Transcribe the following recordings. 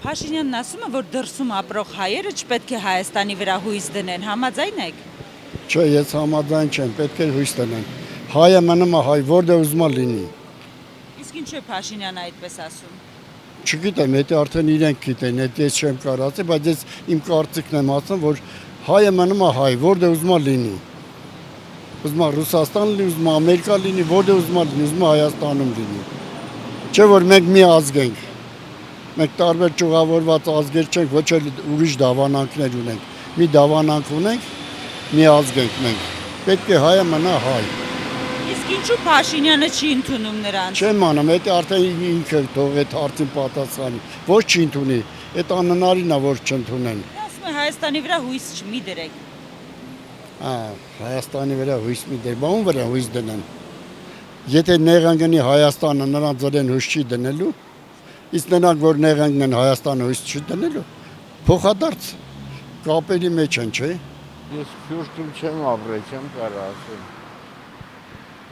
Փաշինյանն ասում է, որ դրսում ապրող հայերը չպետք է Հայաստանի վրա հույս դնեն, համաձայն եք։ Չէ, ես համաձայն չեմ, պետք է հույս տնեն։ Հայը մնում է հայ, որտեղ ուզում է լինի։ Իսկ ինչու է Փաշինյանը այդպես ասում։ Չգիտեմ, դա արդեն իրենք գիտեն, դա ես չեմ կարող ասել, բայց ես իմ կարծիքն եմ ասում, որ հայը մնում է հայ, որտեղ ուզում է լինի։ Ուզում է Ռուսաստան լինի, ուզում է Ամերիկա լինի, որտեղ ուզում է լինի, ուզում է Հայաստանում լինի։ Չէ որ մենք մի ազգ ենք։ Մենք տարբեր ճյուղավորված ազգեր չենք, ոչ էլ ուրիշ դավանանքներ ունենք։ Մի դավանանք ունենք, մի ազգ ենք մենք։ Պետք է հայը մնա հայ։ Իսկ ինչու Փաշինյանը չի ընդունում նրանց։ Չեմ անում, դա արդեն ինքը թող այդ հարցին պատասխանի։ Ոչ չի ընդունի, դա անհնարին է որ չընդունեն։ Ասում է Հայաստանի վրա հույս մի դրեք։ Հայաստանի վրա հույս մի դեր, բան վրա հույս դնեն։ Եթե նեղանգնի Հայաստանը նրանց դրեն հույս չի դնելու, իսկ նրանք որ նեղանգն Հայաստանը հույս չի դնելու, փոխադարձ կապերի մեջ են, չէ։ Ես փյուրտում չեմ ապրել, չեմ կարող ասել։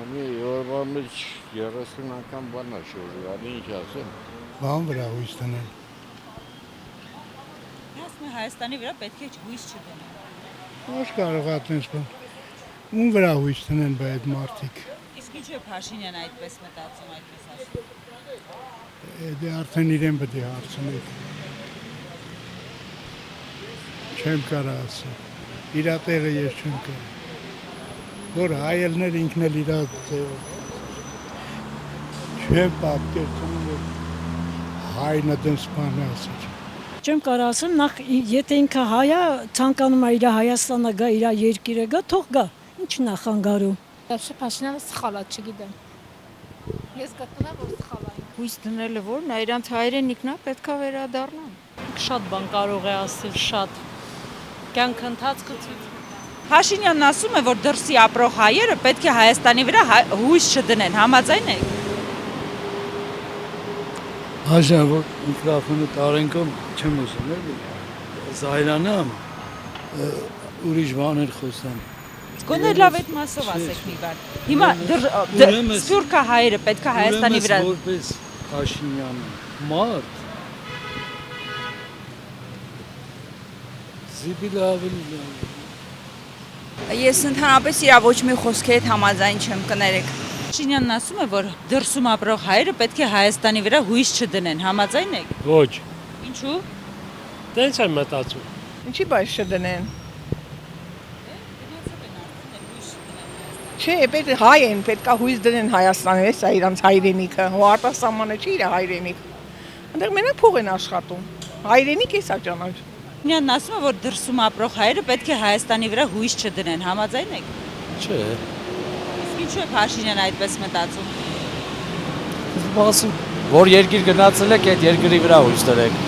Մի օրվա մեջ 30 անգամ բան է շորժվել, ինչ ասեմ։ Բան վրա հույս տնեն։ Ասում է Հայաստանի վրա պետք է հույս չդնեն։ Ոչ կարող է այդպես բան։ Ում վրա հույս տնեն բա այդ մարդիկ։ Իսկ ինչու է Փաշինյանը այդպես մտածում, այդպես ասում։ Դա արդեն իրեն պետք է հարցնեք։ Չեմ կարող ասել։ Իրա տեղը ես չեմ կարող։ Որ հայելներ ինքն էլ իրա ձևով։ Չեմ պատկերացնում որ հայնը դες բան ասել։ Չեմ կարող ասեմ, նախ եթե ինքը հայ է, ցանկանում է իր Հայաստանը գա, իր երկիրը գա, թող գա։ Ինչ նախանգարում։ Вообще Փաշինյանը սխալ է, չգիտեմ։ Ես գտնեմ որ սխալ է։ Հույս դնելը որ նա իրանց հայրենիքն է, պետքա վերադառնան։ Շատ բան կարող է ասել, շատ։ Կյանք ընթացքը ցույց։ Փաշինյանն ասում է, որ դրսի ապրող հայերը պետք է Հայաստանի վրա հույս չդնեն, համաձայն եք։ Հաշա որ միկրոֆոնը տարենքում չեմ ուզում էլի զայրանամ ուրիշ բաներ խոսամ Գոնե լավ այդ մասով ասեք մի բան։ Հիմա սփյուռքա հայերը պետք է Հայաստանի վրա որպես Փաշինյանը մարդ զիբիլը ավելի Ես ընդհանրապես իրա ոչ մի խոսքի հետ համաձայն չեմ, կներեք։ Փաշինյանն ասում է, որ դրսում ապրող հայերը պետք է Հայաստանի վրա հույս չդնեն, համաձայն եք։ Ոչ։ Ինչու։ Տենց եմ մտածում։ Ինչի բայց չդնեն։ Չէ, պետք է հայ են, պետք է հույս դնեն Հայաստանի, էս է իրանց հայրենիքը, հո արտասահմանը չի իր հայրենիք։ Այնտեղ մենակ փող են աշխատում։ Հայրենիք է սա ճանաչ։ Փաշինյանն ասում է, որ դրսում ապրող հայերը պետք է Հայաստանի վրա հույս չդնեն, համաձայն եք։ չէ Ինչու է Փաշինյանը այդպես մտածում։ Ասում որ երկիր գնացել եք, այդ երկրի վրա հույս դրեք,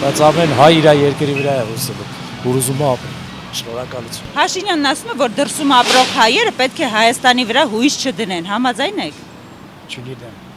բայց ամեն հայ իր երկրի վրա է հույս դնում, որ ուզում է ապրի։ Շնորհակալություն։ Փաշինյանն ասում է, որ դրսում ապրող հայերը պետք է Հայաստանի վրա հույս չդնեն, համաձայն եք։ Չգիտեմ։